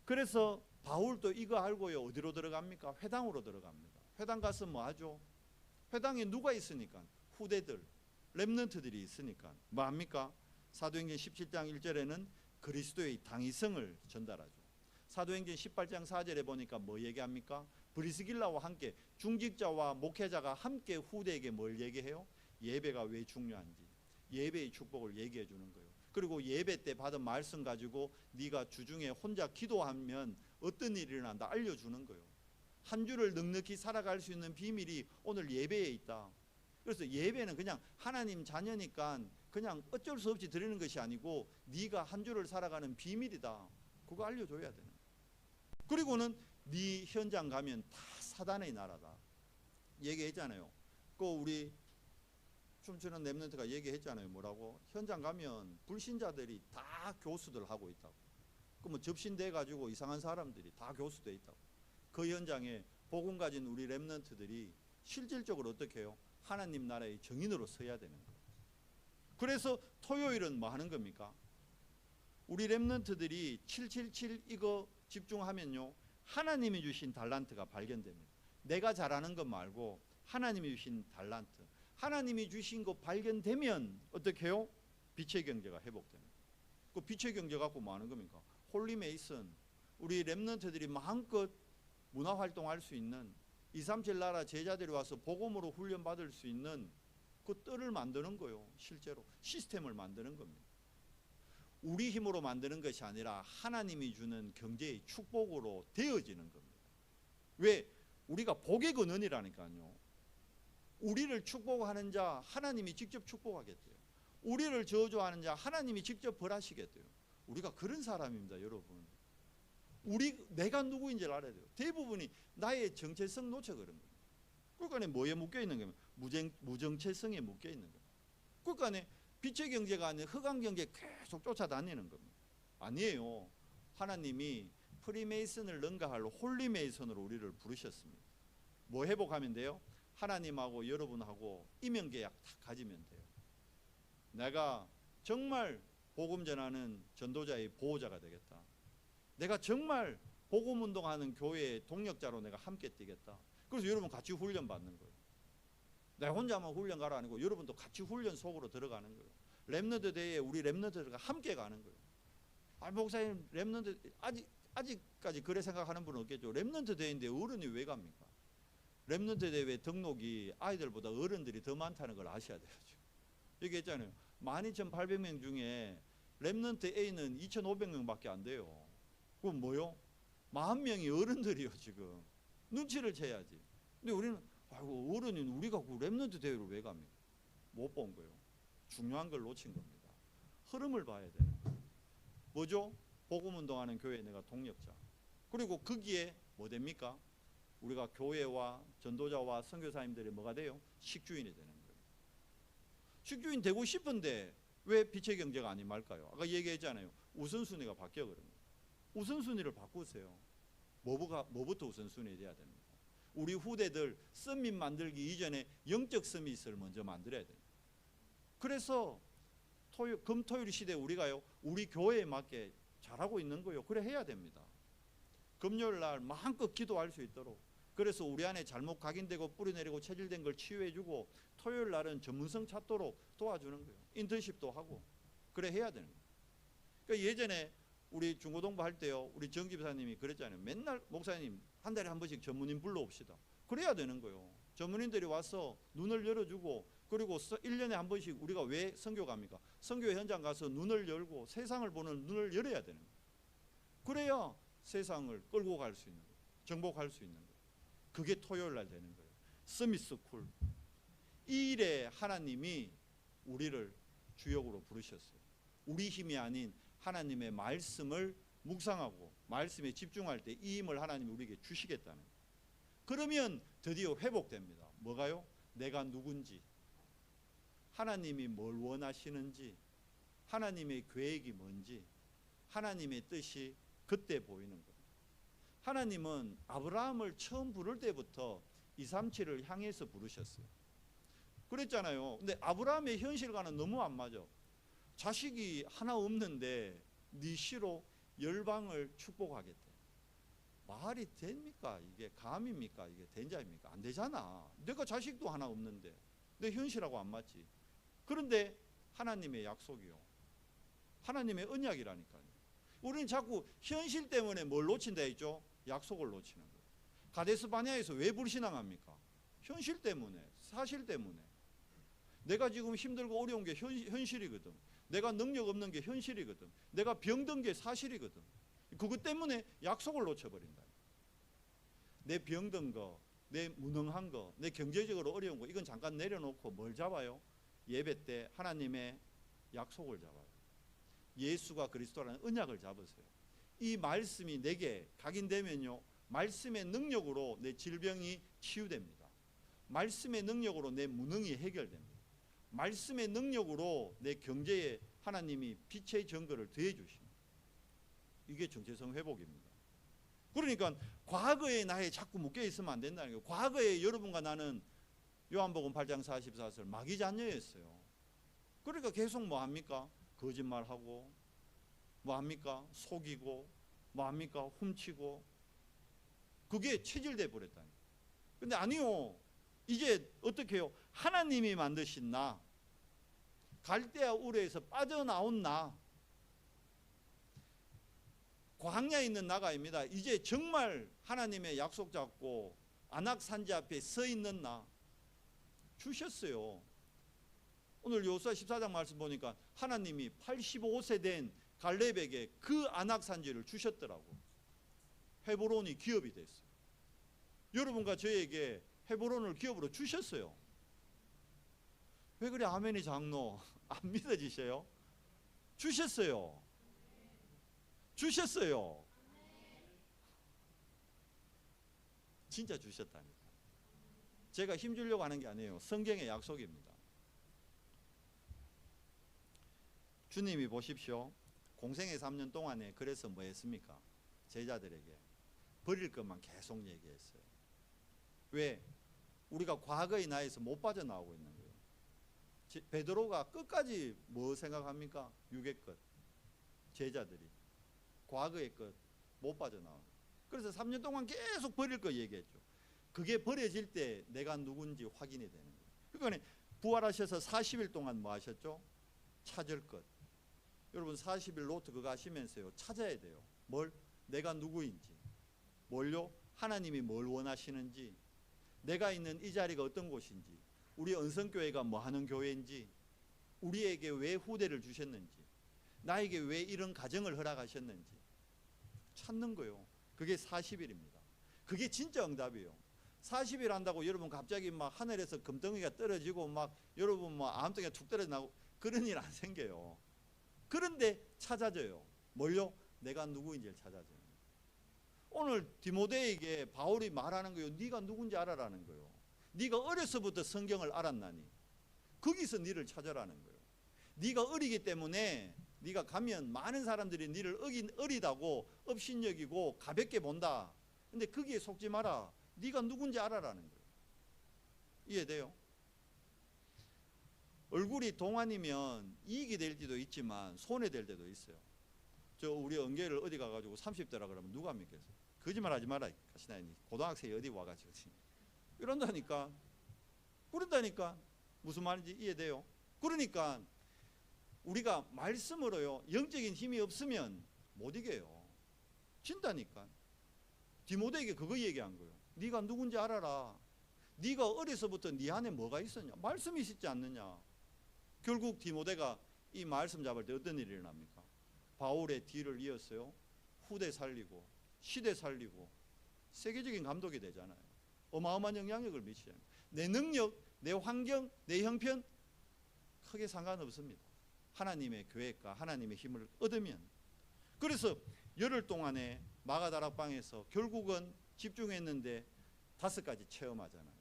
그래서 바울도 이거 알고요. 어디로 들어갑니까? 회당으로 들어갑니다. 회당 가서 뭐 하죠? 회당에 누가 있으니까? 후대들, 렘넌트들이 있으니까 뭐 합니까? 사도행전 17장 1절에는 그리스도의 당위성을 전달하죠. 사도행전 18장 4절에 보니까 뭐 얘기합니까? 브리스길라와 함께 중직자와 목회자가 함께 후대에게 뭘 얘기해요? 예배가 왜 중요한지, 예배의 축복을 얘기해 주는 거예요. 그리고 예배 때 받은 말씀 가지고 네가 주중에 혼자 기도하면 어떤 일이 일어난다 알려주는 거예요. 한 주를 넉넉히 살아갈 수 있는 비밀이 오늘 예배에 있다. 그래서 예배는 그냥 하나님 자녀니까 그냥 어쩔 수 없이 드리는 것이 아니고 네가 한 주를 살아가는 비밀이다. 그거 알려줘야 되는 거예요. 그리고는 네 현장 가면 다 사단의 나라다. 얘기했잖아요. 그 우리 춤추는 렘넌트가 얘기했잖아요. 뭐라고? 현장 가면 불신자들이 다 교수들 하고 있다고. 그 뭐 접신돼 가지고 이상한 사람들이 다 교수돼 있다고. 그 현장에 복음 가진 우리 렘넌트들이 실질적으로 어떻게 해요? 하나님 나라의 증인으로 서야 되는 거예요. 그래서 토요일은 뭐 하는 겁니까? 우리 렘넌트들이 777 이거 집중하면요, 하나님이 주신 달란트가 발견됩니다. 내가 잘하는 것 말고 하나님이 주신 달란트, 하나님이 주신 거 발견되면 어떻게 해요? 빛의 경제가 회복됩니다. 그 빛의 경제 갖고 뭐 하는 겁니까? 홀리 메이슨, 우리 렘넌트들이 마음껏 문화활동할 수 있는 237 나라 제자들이 와서 복음으로 훈련받을 수 있는 그 뜰을 만드는 거예요. 실제로 시스템을 만드는 겁니다. 우리 힘으로 만드는 것이 아니라 하나님이 주는 경제의 축복으로 되어지는 겁니다. 왜? 우리가 복의 근원이라니까요. 우리를 축복하는 자 하나님이 직접 축복하겠대요. 우리를 저주하는 자 하나님이 직접 벌하시겠대요. 우리가 그런 사람입니다, 여러분. 내가 누구인지를 알아야 돼요. 대부분이 나의 정체성 놓쳐 그런 거예요. 그러니까 뭐에 묶여 있는 거예요? 무정체성에 묶여 있는 거예요. 그러니까 빛의 경제가 아닌 흑암 경제 계속 쫓아다니는 겁니다. 아니에요. 하나님이 프리메이슨을 능가할 홀리메이슨으로 우리를 부르셨습니다. 뭐 회복하면 돼요? 하나님하고 여러분하고 이면계약 다 가지면 돼요. 내가 정말 복음 전하는 전도자의 보호자가 되겠다. 내가 정말 복음 운동하는 교회의 동력자로 내가 함께 뛰겠다. 그래서 여러분 같이 훈련 받는 거예요. 내가 혼자만 훈련 가라 아니고 여러분도 같이 훈련 속으로 들어가는 거예요. 렘넌트 대회에 우리 렘넌트들과 함께 가는 거예요. 아, 목사님 렘넌트 아직까지 그래 생각하는 분은 없겠죠. 렘넌트 대회인데 어른이 왜 갑니까? 렘넌트 대회 등록이 아이들보다 어른들이 더 많다는 걸 아셔야 돼요. 얘기했잖아요. 12,800명 중에 렘넌트 A는 2,500명밖에 안 돼요. 그럼 뭐요? 40명이 어른들이요. 지금 눈치를 채야지. 근데 우리는 아이고 어른인 우리가 그 렘넌트 대회를 왜 갑니까? 못 본 거예요. 중요한 걸 놓친 겁니다. 흐름을 봐야 되는 거예요. 뭐죠? 복음 운동하는 교회에 내가 동력자. 그리고 거기에 뭐 됩니까? 우리가 교회와 전도자와 선교사님들이 뭐가 돼요? 식주인이 되는 거예요. 식주인 되고 싶은데 왜 빛의 경제가 아닌 말까요? 아까 얘기했잖아요. 우선순위가 바뀌어 그런 거예요. 우선순위를 바꾸세요. 뭐부터 우선순위 돼야 됩니까? 우리 후대들 서밋 만들기 이전에 영적 서밋을 먼저 만들어야 돼요. 그래서 금토일 시대 우리가요, 우리 교회에 맞게 잘하고 있는 거예요. 그래 해야 됩니다. 금요일 날 마음껏 기도할 수 있도록. 그래서 우리 안에 잘못 각인되고 뿌리내리고 체질된 걸 치유해주고, 토요일 날은 전문성 찾도록 도와주는 거예요. 인턴십도 하고. 그래 해야 되는 거예요. 그러니까 예전에 우리 중고동부 할 때요, 우리 정집사님이 그랬잖아요. 맨날 목사님 한 달에 한 번씩 전문인 불러옵시다. 그래야 되는 거예요. 전문인들이 와서 눈을 열어주고, 그리고 1년에 한 번씩 우리가 왜 선교 갑니까? 선교 현장 가서 눈을 열고 세상을 보는 눈을 열어야 되는 거예요. 그래야 세상을 끌고 갈 수 있는 거예요. 정복할 수 있는 거예요. 그게 토요일 날 되는 거예요. 서밋스쿨. 이 일에 하나님이 우리를 주역으로 부르셨어요. 우리 힘이 아닌 하나님의 말씀을 묵상하고 말씀에 집중할 때 이 힘을 하나님이 우리에게 주시겠다는 거예요. 그러면 드디어 회복됩니다. 뭐가요? 내가 누군지, 하나님이 뭘 원하시는지, 하나님의 계획이 뭔지, 하나님의 뜻이 그때 보이는 거예요. 하나님은 아브라함을 처음 부를 때부터 237을 향해서 부르셨어요. 그랬잖아요. 근데 아브라함의 현실과는 너무 안 맞아. 자식이 하나 없는데 네 씨로 열방을 축복하겠대. 말이 됩니까? 이게 감입니까? 이게 된자입니까? 안 되잖아. 내가 자식도 하나 없는데 내 현실하고 안 맞지. 그런데 하나님의 약속이요, 하나님의 언약이라니까요. 우리는 자꾸 현실 때문에 뭘 놓친다 했죠? 약속을 놓치는 거예요. 가데스 바네아에서 왜 불신앙합니까? 현실 때문에, 사실 때문에. 내가 지금 힘들고 어려운 게 현실이거든. 내가 능력 없는 게 현실이거든. 내가 병든 게 사실이거든. 그것 때문에 약속을 놓쳐버린다. 내 병든 거, 내 무능한 거, 내 경제적으로 어려운 거, 이건 잠깐 내려놓고 뭘 잡아요? 예배 때 하나님의 약속을 잡아요. 예수가 그리스도라는 언약을 잡으세요. 이 말씀이 내게 각인되면요, 말씀의 능력으로 내 질병이 치유됩니다. 말씀의 능력으로 내 무능이 해결됩니다. 말씀의 능력으로 내 경제에 하나님이 빛의 정거를 더해 주십니다. 이게 정체성 회복입니다. 그러니까 과거의 나에 자꾸 묶여 있으면 안 된다는 거예요. 과거에 여러분과 나는 요한복음 8장 44절 마귀 자녀였어요. 그러니까 계속 뭐 합니까? 거짓말하고 뭐합니까? 속이고 뭐합니까? 훔치고. 그게 체질돼 버렸다니. 근데 아니요. 이제 어떻게 해요? 하나님이 만드신 나, 갈대아 우르에서 빠져나온 나, 광야에 있는 나가 아닙니다. 이제 정말 하나님의 약속 잡고 아낙 산지 앞에 서 있는 나 주셨어요. 오늘 여호수아 14장 말씀 보니까 하나님이 85세 된 갈렙에게 그 아낙 산지를 주셨더라고. 헤브론이 기업이 됐어요. 여러분과 저에게 헤브론을 기업으로 주셨어요. 왜 그래 아멘이 장로? 안 믿어지세요? 주셨어요. 주셨어요. 진짜 주셨다니까. 제가 힘주려고 하는 게 아니에요. 성경의 약속입니다. 주님이 보십시오. 공생의 3년 동안에 그래서 뭐 했습니까? 제자들에게 버릴 것만 계속 얘기했어요. 왜? 우리가 과거의 나에서 못 빠져나오고 있는 거예요. 베드로가 끝까지 뭐 생각합니까? 육의 것. 제자들이 과거의 것 못 빠져나와요. 그래서 3년 동안 계속 버릴 거 얘기했죠. 그게 버려질 때 내가 누군지 확인이 되는 거예요. 그러니까 부활하셔서 40일 동안 뭐 하셨죠? 찾을 것. 여러분 40일 노트 그거 하시면서요, 찾아야 돼요. 뭘? 내가 누구인지. 뭘요? 하나님이 뭘 원하시는지, 내가 있는 이 자리가 어떤 곳인지, 우리 언성교회가 뭐 하는 교회인지, 우리에게 왜 후대를 주셨는지, 나에게 왜 이런 가정을 허락하셨는지 찾는 거예요. 그게 40일입니다. 그게 진짜 응답이에요. 40일 한다고 여러분 갑자기 막 하늘에서 금덩이가 떨어지고 막 여러분 뭐 암덩이가 툭 떨어져 나고 그런 일 안 생겨요. 그런데 찾아져요. 뭘요? 내가 누구인지를 찾아져요. 오늘 디모데에게 바울이 말하는 거예요. 네가 누군지 알아라는 거예요. 네가 어려서부터 성경을 알았나니 거기서 네를 찾아라는 거예요. 네가 어리기 때문에 네가 가면 많은 사람들이 네를 어리다고 업신여기고 가볍게 본다. 근데 거기에 속지 마라. 네가 누군지 알아라는 거예요. 이해돼요? 얼굴이 동안이면 이익이 될 때도 있지만 손해될 때도 있어요. 저 우리 은계를 어디 가가지고 30대라 그러면 누가 믿겠어요? 거짓말하지 마라 가시나니 고등학생이 어디 와가지고 이런다니까. 그런다니까. 무슨 말인지 이해돼요? 그러니까 우리가 말씀으로요 영적인 힘이 없으면 못 이겨요. 진다니까. 디모데에게 그거 얘기한 거예요. 네가 누군지 알아라. 네가 어려서부터 네 안에 뭐가 있었냐? 말씀이 있지 않느냐? 결국 디모데가 이 말씀 잡을 때 어떤 일이 일어납니까? 바울의 뒤를 이었어요. 후대 살리고 시대 살리고 세계적인 감독이 되잖아요. 어마어마한 영향력을 미치잖아요. 내 능력, 내 환경, 내 형편 크게 상관없습니다. 하나님의 계획과 하나님의 힘을 얻으면. 그래서 열흘 동안에 마가다락방에서 결국은 집중했는데 5가지 체험하잖아요.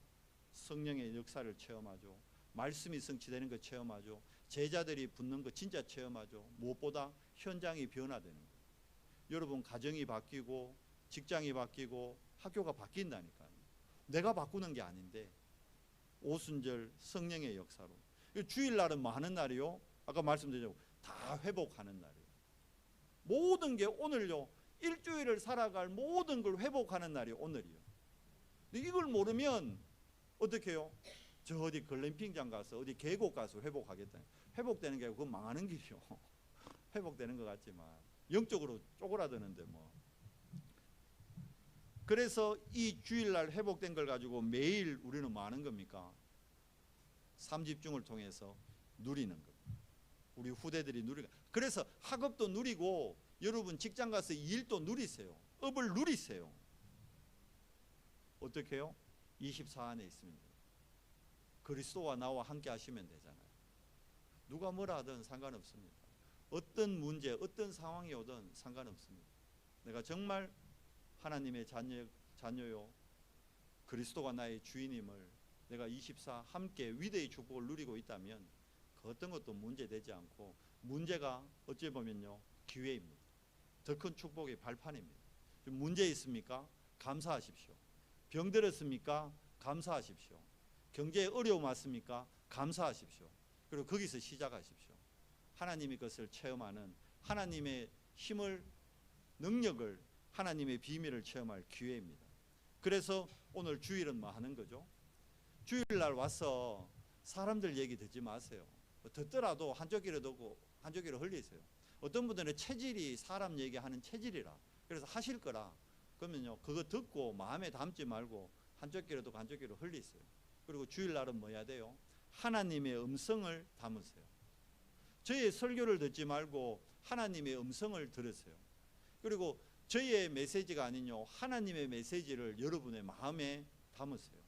성령의 역사를 체험하죠. 말씀이 성취되는 거 체험하죠. 제자들이 붙는 거 진짜 체험하죠. 무엇보다 현장이 변화되는 거예요. 여러분 가정이 바뀌고 직장이 바뀌고 학교가 바뀐다니까요. 내가 바꾸는 게 아닌데 오순절 성령의 역사로. 주일날은 뭐 하는 날이요? 아까 말씀드렸죠. 다 회복하는 날이에요. 모든 게 오늘요. 일주일을 살아갈 모든 걸 회복하는 날이 오늘이요. 근데 이걸 모르면 어떻게 해요? 저 어디 글램핑장 가서 어디 계곡 가서 회복하겠다. 회복되는 게 아니고 그건 망하는 길이요. 회복되는 것 같지만 영적으로 쪼그라드는데 뭐. 그래서 이 주일날 회복된 걸 가지고 매일 우리는 뭐 하는 겁니까? 삼집중을 통해서 누리는 겁니다. 우리 후대들이 누리고. 그래서 학업도 누리고 여러분 직장 가서 일도 누리세요. 업을 누리세요. 어떻게 해요? 24 안에 있으면 돼요. 그리스도와 나와 함께 하시면 되잖아요. 누가 뭐라 하든 상관없습니다. 어떤 문제, 어떤 상황이 오든 상관없습니다. 내가 정말 하나님의 자녀요, 그리스도가 나의 주인임을 내가 24 함께 위대의 축복을 누리고 있다면 그 어떤 것도 문제되지 않고, 문제가 어찌 보면요 기회입니다. 더 큰 축복의 발판입니다. 문제 있습니까? 감사하십시오. 병들었습니까? 감사하십시오. 경제에 어려움 왔습니까? 감사하십시오. 그리고 거기서 시작하십시오. 하나님의 것을 체험하는, 하나님의 힘을, 능력을, 하나님의 비밀을 체험할 기회입니다. 그래서 오늘 주일은 뭐 하는 거죠? 주일날 와서 사람들 얘기 듣지 마세요. 듣더라도 한쪽 귀로 듣고 한쪽 귀로 흘리세요. 어떤 분들은 체질이 사람 얘기하는 체질이라, 그래서 하실 거라, 그러면요 그거 듣고 마음에 담지 말고 한쪽 귀로 듣고 한쪽 귀로 흘리세요. 그리고 주일날은 뭐 해야 돼요? 하나님의 음성을 담으세요. 저의 설교를 듣지 말고 하나님의 음성을 들으세요. 그리고 저의 메시지가 아니요 하나님의 메시지를 여러분의 마음에 담으세요.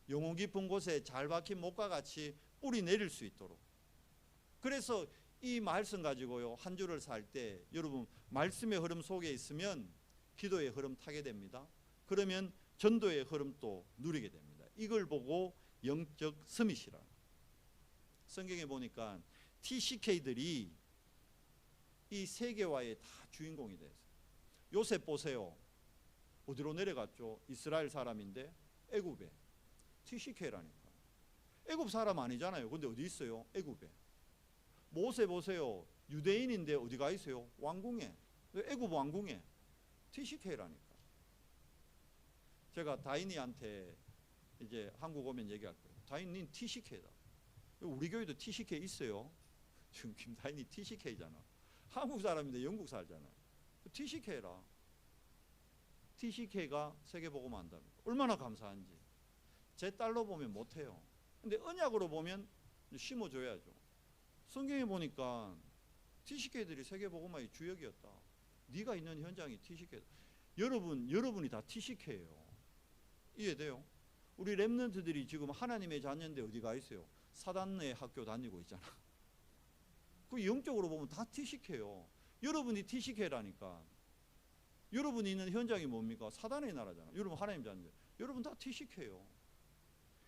영혼 깊은 곳에 잘 박힌 목과 같이 뿌리 내릴 수 있도록. 그래서 이 말씀 가지고요 한 주를 살 때 여러분 말씀의 흐름 속에 있으면 기도의 흐름 타게 됩니다. 그러면 전도의 흐름도 누리게 됩니다. 이걸 보고 영적 스밋이라. 성경에 보니까 TCK들이 이 세계화의 다 주인공이 됐어요. 요셉 보세요. 어디로 내려갔죠? 이스라엘 사람인데 애굽에. TCK라니까. 애굽 사람 아니잖아요. 근데 어디 있어요? 애굽에. 모세 보세요. 유대인인데 어디 가 있어요? 왕궁에. 애굽 왕궁에. TCK라니까. 제가 다인이한테 이제 한국 오면 얘기할 거예요. 다인님 TCK다. 우리 교회도 TCK 있어요. 지금 김다인이 TCK잖아. 한국 사람인데 영국 살잖아. TCK라. TCK가 세계복음 한답니다. 얼마나 감사한지. 제 딸로 보면 못해요. 근데 언약으로 보면 심어줘야죠. 성경에 보니까 TCK들이 세계복음화의 주역이었다. 네가 있는 현장이 TCK. 여러분이 다 TCK예요. 이해돼요? 우리 렘넌트들이 지금 하나님의 자녀인데 어디 가 있어요? 사단의 학교 다니고 있잖아. 그 영적으로 보면 다 TCK예요. 여러분이 TCK라니까. 여러분이 있는 현장이 뭡니까? 사단의 나라잖아. 여러분 하나님 자녀. 여러분 다 TCK예요.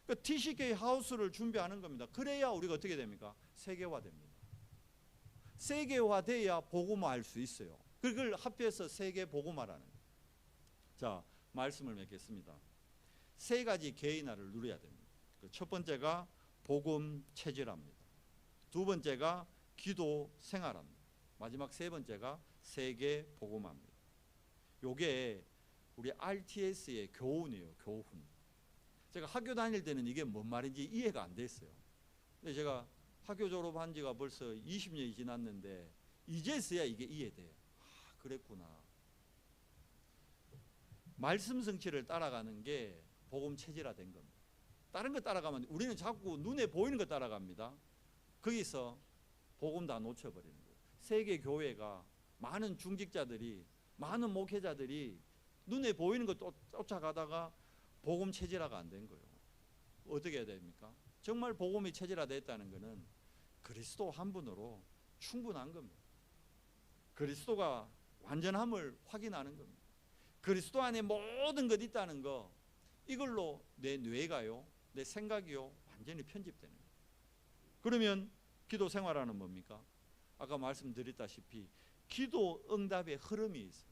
그러니까 TCK 하우스를 준비하는 겁니다. 그래야 우리가 어떻게 됩니까? 세계화됩니다. 세계화돼야 복음화할 수 있어요. 그걸 합해서 세계 복음화라는 거예요. 자, 말씀을 맺겠습니다. 세 가지 개인화를 누려야 됩니다. 첫 번째가 복음 체질화입니다. 두 번째가 기도 생활합니다. 마지막 세 번째가 세계 복음화입니다. 요게 우리 RTS의 교훈이에요. 교훈. 제가 학교 다닐 때는 이게 뭔 말인지 이해가 안 됐어요. 근데 제가 학교 졸업한 지가 벌써 20년이 지났는데 이제서야 이게 이해돼요. 아, 그랬구나. 말씀 성취를 따라가는 게 복음 체질화된 겁니다. 다른 거 따라가면 우리는 자꾸 눈에 보이는 거 따라갑니다. 거기서 복음 다 놓쳐버리는 거예요. 세계 교회가 많은 중직자들이, 많은 목회자들이 눈에 보이는 거 쫓아가다가 복음 체질화가 안 된 거예요. 어떻게 해야 됩니까? 정말 복음이 체질화됐다는 것은 그리스도 한 분으로 충분한 겁니다. 그리스도가 완전함을 확인하는 겁니다. 그리스도 안에 모든 것 있다는 거, 이걸로 내 뇌가요, 내 생각이요 완전히 편집되는 거예요. 그러면 기도 생활하는 뭡니까? 아까 말씀드렸다시피 기도 응답의 흐름이 있어요.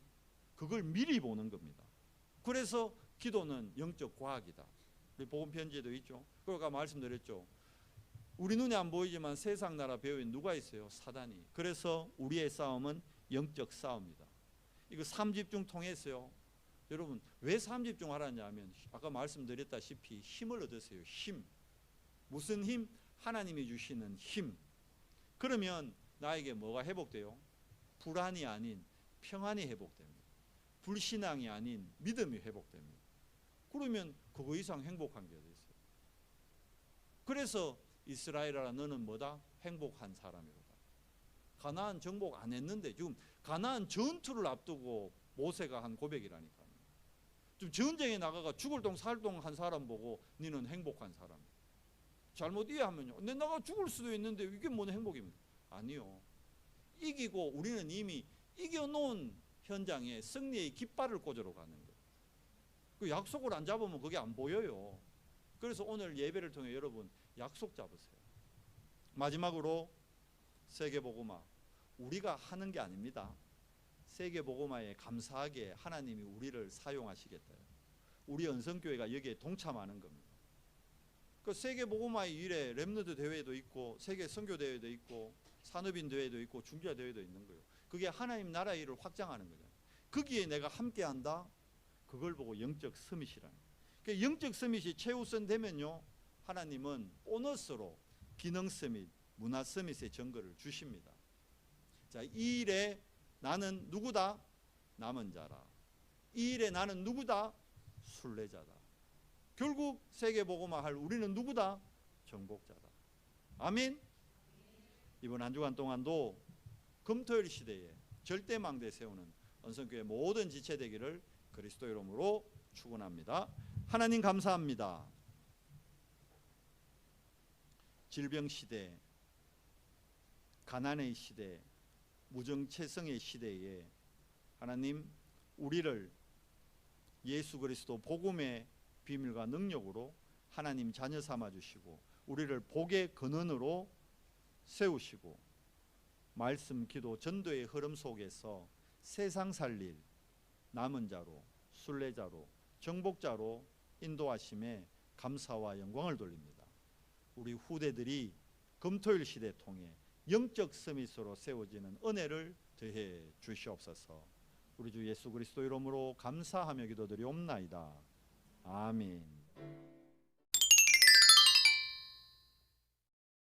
그걸 미리 보는 겁니다. 그래서 기도는 영적 과학이다. 우리 복음 편지에도 있죠. 그리고 아까 말씀드렸죠. 우리 눈에 안 보이지만 세상 나라 배후에 누가 있어요? 사단이. 그래서 우리의 싸움은 영적 싸움이다. 이거 3집중 통했어요. 여러분 왜 3집중 하라냐 하면 아까 말씀드렸다시피 힘을 얻으세요. 힘. 무슨 힘? 하나님이 주시는 힘. 그러면 나에게 뭐가 회복돼요? 불안이 아닌 평안이 회복됩니다. 불신앙이 아닌 믿음이 회복됩니다. 그러면 그거 이상 행복한 게 어디 있어요? 그래서 이스라엘아 너는 뭐다? 행복한 사람이로다. 가나안 정복 안 했는데 지금 가나안 전투를 앞두고 모세가 한 고백이라니까요. 좀 전쟁에 나가가 죽을 동 살 동 한 사람 보고 너는 행복한 사람. 잘못 이해하면요. 내 나가 죽을 수도 있는데 이게 뭔 행복입니까? 아니요. 이기고 우리는 이미 이겨놓은 현장에 승리의 깃발을 꽂으러 가는 거예요. 그 약속을 안 잡으면 그게 안 보여요. 그래서 오늘 예배를 통해 여러분 약속 잡으세요. 마지막으로 세계복음화. 우리가 하는 게 아닙니다. 세계복음화에 감사하게 하나님이 우리를 사용하시겠다요. 우리 언성교회가 여기에 동참하는 겁니다. 그 세계복음화의 일에 렘너드 대회도 있고 세계 선교대회도 있고 산업인 대회도 있고 중지자 대회도 있는 거예요. 그게 하나님 나라 일을 확장하는 거잖아요. 거기에 내가 함께한다. 그걸 보고 영적 서밋이라는 거예요. 그러니까 영적 서밋이 최우선 되면요, 하나님은 보너스로 기능 서밋, 문화 서밋의 증거를 주십니다. 자, 이 일에 나는 누구다? 남은 자라. 이 일에 나는 누구다? 순례자다. 결국 세계복음화 할 우리는 누구다? 정복자다. 아멘. 이번 한 주간 동안도 금토일 시대에 절대망대 세우는 언성교회 모든 지체 되기를 그리스도 이름으로 축원합니다. 하나님 감사합니다. 질병 시대, 가난의 시대, 무정체성의 시대에 하나님 우리를 예수 그리스도 복음의 비밀과 능력으로 하나님 자녀 삼아 주시고 우리를 복의 근원으로 세우시고 말씀, 기도, 전도의 흐름 속에서 세상 살릴 남은 자로, 순례자로, 정복자로 인도하심에 감사와 영광을 돌립니다. 우리 후대들이 금토일 시대 통해 영적 서밋으로 세워지는 은혜를 더해 주시옵소서. 우리 주 예수 그리스도 이름으로 감사하며 기도드리옵나이다. 아멘.